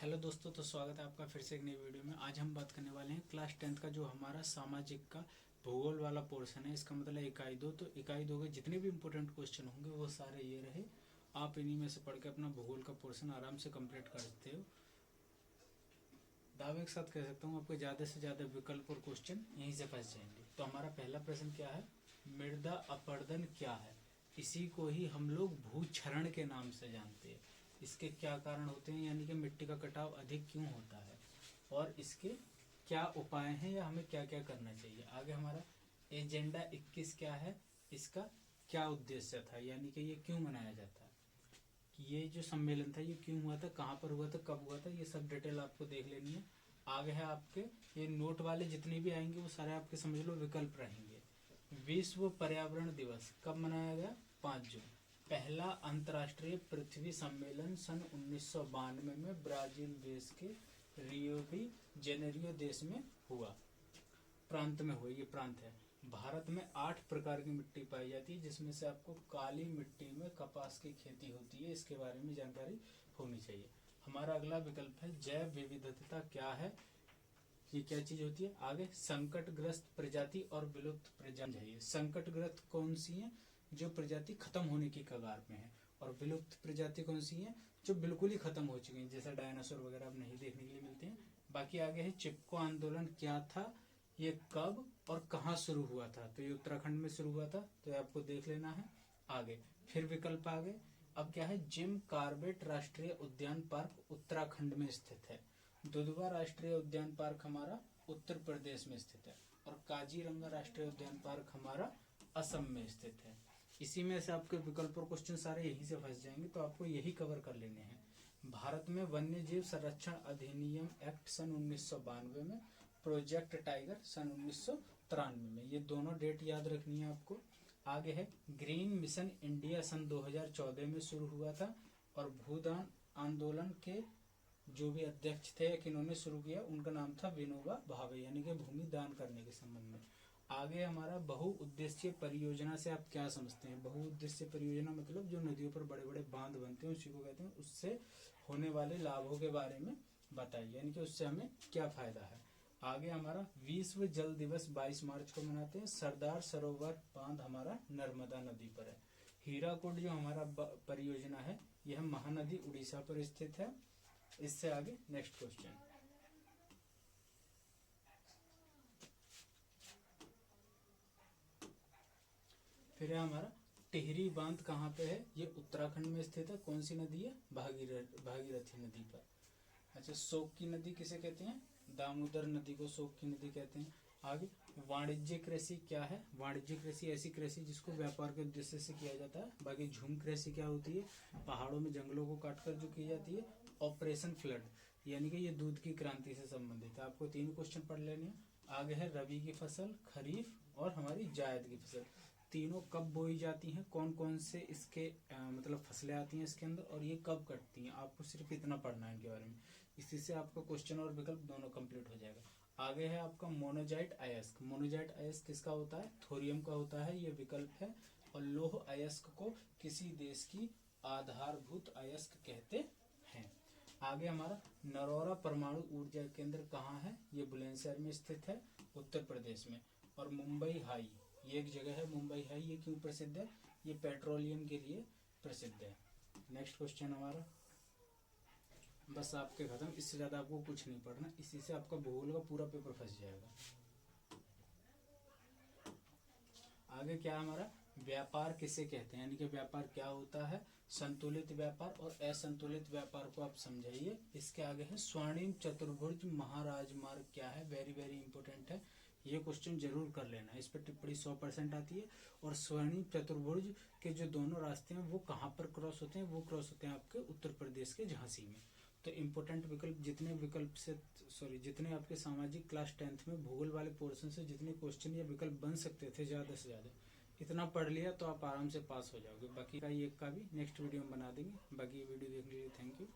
Hello दोस्तों, तो स्वागत है आपका फिर से एक नई वीडियो में। आज हम बात करने वाले हैं क्लास 10th का जो हमारा सामाजिक का भूगोल वाला पोर्शन है। इसका मतलब इकाई 2। तो इकाई 2 के जितने भी इंपॉर्टेंट क्वेश्चन होंगे वो सारे ये रहे। आप इन्हीं में से पढ़ के अपना भूगोल का पोर्शन आराम से कंप्लीट कर सकते हो। दावे के साथ कह सकता हूँ आपके ज़्यादा से ज़्यादा विकल्प और क्वेश्चन यहीं से फंस जाएंगे। तो हमारा पहला प्रश्न क्या है, मृदा अपरदन क्या है? इसी को ही हम लोग भूक्षरण के नाम से जानते हैं। इसके क्या कारण होते हैं, यानी कि मिट्टी का कटाव अधिक क्यों होता है और इसके क्या उपाय हैं या हमें क्या क्या करना चाहिए। आगे हमारा एजेंडा 21 क्या है, इसका क्या उद्देश्य था, यानी कि ये क्यों मनाया जाता है, ये जो सम्मेलन था ये क्यों हुआ था, कहाँ पर हुआ था, कब हुआ था, ये सब डिटेल आपको देख लेनी है। आगे है आपके ये नोट वाले जितने भी आएंगे वो सारे आपके समझ लो विकल्प रहेंगे। विश्व पर्यावरण दिवस कब मनाया गया? 5 जून। पहला अंतर्राष्ट्रीय पृथ्वी सम्मेलन सन 1992 में ब्राजील देश के रियो डी जेनेरियो देश में हुआ, प्रांत में हुआ। ये प्रांत है। भारत में 8 प्रकार की मिट्टी पाई जाती है, जिसमें से आपको काली मिट्टी में कपास की खेती होती है, इसके बारे में जानकारी होनी चाहिए। हमारा अगला विकल्प है जैव विविधता क्या है, ये क्या चीज होती है। आगे संकटग्रस्त प्रजाति और विलुप्त प्रजाति है। संकटग्रस्त कौन सी है? जो प्रजाति खत्म होने की कगार में है। और विलुप्त प्रजाति कौन सी है? जो बिल्कुल ही खत्म हो चुकी है, जैसे डायनासोर वगैरह अब नहीं देखने के लिए मिलते हैं। बाकी आगे है चिपको आंदोलन क्या था, ये कब और कहाँ शुरू हुआ था। तो ये उत्तराखंड में शुरू हुआ था, तो ये आपको देख लेना है। आगे फिर विकल्प आगे अब क्या है, जिम कार्बेट राष्ट्रीय उद्यान पार्क उत्तराखंड में स्थित है। दुधवा राष्ट्रीय उद्यान पार्क हमारा उत्तर प्रदेश में स्थित है। और काजीरंगा राष्ट्रीय उद्यान पार्क हमारा असम में स्थित है। इसी में से आपके विकल्प और क्वेश्चन सारे यहीं से फंस जाएंगे, तो आपको यही कवर कर लेने हैं। भारत में वन्य जीव संरक्षण अधिनियम एक्ट सन 1992 में, प्रोजेक्ट टाइगर सन 1993 में। ये दोनों डेट याद रखनी है आपको। आगे है ग्रीन मिशन इंडिया सन 2014 में शुरू हुआ था। और भूदान आंदोलन के जो भी अध्यक्ष थे किन्होंने शुरू किया, उनका नाम था विनोबा भावे, यानी कि भूमि दान करने के संबंध में। आगे हमारा बहुउद्देशीय परियोजना से आप क्या समझते हैं। बहुउद्देशीय परियोजना मतलब जो नदियों पर बड़े बड़े बांध बनते हैं उसी को कहते हैं। उससे होने वाले लाभों के बारे में बताइए, यानी कि उससे हमें क्या फायदा है। आगे हमारा विश्व जल दिवस 22 मार्च को मनाते हैं। सरदार सरोवर बांध हमारा नर्मदा नदी पर है। हीराकुड जो हमारा परियोजना है यह महानदी उड़ीसा पर स्थित है। इससे आगे नेक्स्ट क्वेश्चन, फिर है हमारा टिहरी बांध कहाँ पे है, ये उत्तराखंड में स्थित है। कौन सी नदी है? भागीरथी नदी पर। अच्छा, शोक की नदी किसे कहते हैं? दामोदर नदी को शोक की नदी कहते हैं। आगे वाणिज्य कृषि क्या है? वाणिज्य कृषि ऐसी कृषि जिसको व्यापार के उद्देश्य से किया जाता है। बाकी झूम कृषि क्या होती है? पहाड़ों में जंगलों को काटकर जो की जाती है। ऑपरेशन फ्लड, यानी कि ये दूध की क्रांति से संबंधित है। आपको 3 क्वेश्चन पढ़ लेने हैं। आगे है रबी की फसल, खरीफ और हमारी जायद की फसल। तीनों कब बोई जाती हैं, कौन कौन से इसके मतलब फसलें आती हैं इसके अंदर, और ये कब कटती हैं। आपको सिर्फ इतना पढ़ना है इनके बारे में। इसी से आपका क्वेश्चन और विकल्प दोनों कंप्लीट हो जाएगा। आगे है आपका मोनोजाइट अयस्क। मोनोजाइट अयस्क किसका होता है? थोरियम का होता है, ये विकल्प है। और लौह अयस्क को किसी देश की आधारभूत अयस्क कहते हैं। आगे हमारा नरौरा परमाणु ऊर्जा केंद्र कहाँ है? ये बुलंदशहर में स्थित है, उत्तर प्रदेश में। और मुंबई हाई, ये एक जगह है मुंबई हाई, ये क्यों प्रसिद्ध है? ये पेट्रोलियम के लिए प्रसिद्ध है। नेक्स्ट क्वेश्चन हमारा, बस आपके खत्म, इससे ज्यादा आपको कुछ नहीं पढ़ना, इसी से आपका भूगोल का पूरा पेपर फंस जाएगा। आगे क्या हमारा, व्यापार किसे कहते हैं, यानी कि व्यापार क्या होता है। संतुलित व्यापार और असंतुलित व्यापार को आप समझाइए। इसके आगे है स्वर्णिम चतुर्भुज महाराजमार्ग क्या है। वेरी वेरी इंपॉर्टेंट है, ये क्वेश्चन जरूर कर लेना, इस पर टिप्पणी 100% आती है। और स्वर्णिम चतुर्भुज के जो दोनों रास्ते हैं वो कहाँ पर क्रॉस होते हैं? वो क्रॉस होते हैं आपके उत्तर प्रदेश के झांसी में। तो इम्पोर्टेंट विकल्प जितने आपके सामाजिक क्लास 10th में भूगोल वाले पोर्शन से जितने क्वेश्चन या विकल्प बन सकते थे ज्यादा से ज्यादा, इतना पढ़ लिया तो आप आराम से पास हो जाओगे। बाकी का ये का भी नेक्स्ट वीडियो में बना देंगे। बाकी ये वीडियो देखने के लिए थैंक यू।